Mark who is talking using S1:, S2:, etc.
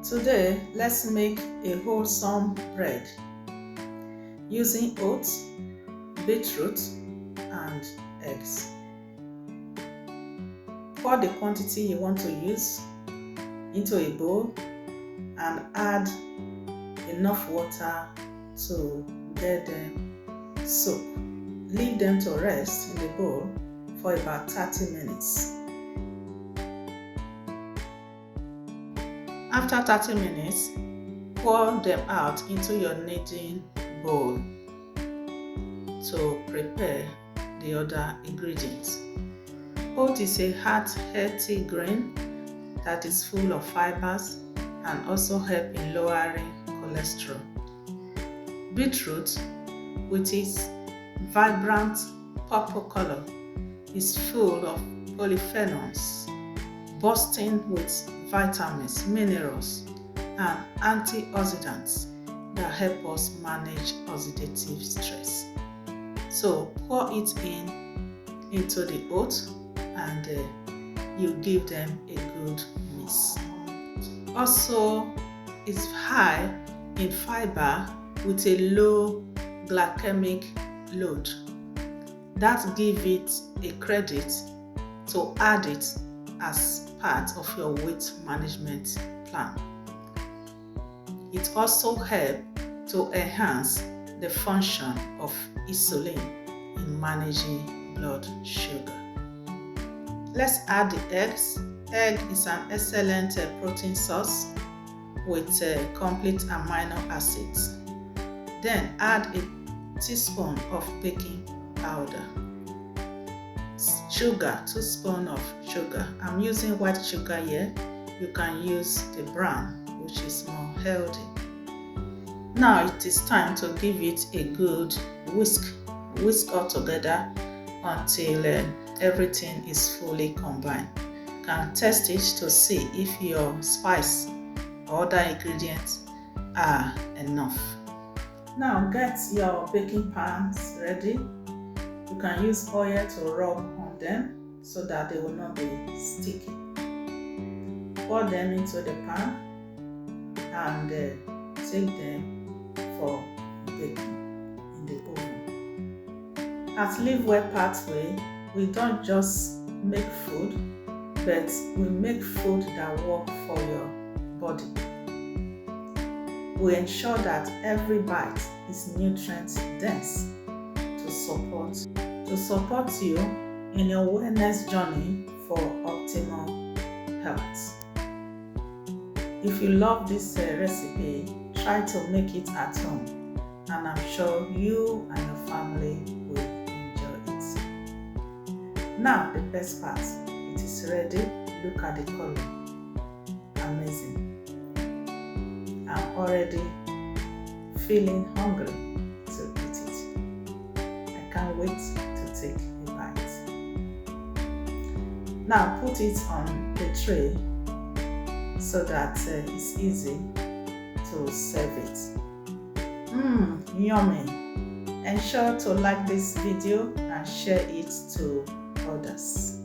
S1: Today, let's make a wholesome bread using oats, beetroot, and eggs. Pour the quantity you want to use into a bowl and add enough water to get them soaked. Leave them to rest in the bowl for about 30 minutes. After 30 minutes, pour them out into your kneading bowl to prepare the other ingredients. Oat is a hearty grain that is full of fibers and also help in lowering cholesterol. Beetroot, with its vibrant purple color, is full of polyphenols, bursting with vitamins, minerals, and antioxidants that help us manage oxidative stress. So pour it into the oat and you give them a good mix. Also, it's high in fiber with a low glycemic load. That gives it a credit to add it as part of your weight management plan. It also helps to enhance the function of insulin in managing blood sugar. Let's add the eggs. Egg is an excellent protein source with complete amino acids. Then add a teaspoon of baking powder. Sugar, 2 spoons of sugar. I'm using white sugar here. You can use the brown, which is more healthy. Now it is time to give it a good whisk. Whisk all together until everything is fully combined. You can test it to see if your spice or other ingredients are enough. Now get your baking pans ready. You can use oil to rub on them so that they will not be sticky. Pour them into the pan and take them for baking in the oven. At Live Well Pathway, we don't just make food, but we make food that work for your body. We ensure that every bite is nutrient dense to support you in your wellness journey for optimal health. If you love this recipe, try to make it at home, and I'm sure you and your family will enjoy it. Now the best part, it is ready. Look at the color. Amazing. I'm already feeling hungry to eat it. I can't wait to take a bite. Now put it on the tray so that it's easy to serve it. Yummy! Ensure to like this video and share it to others.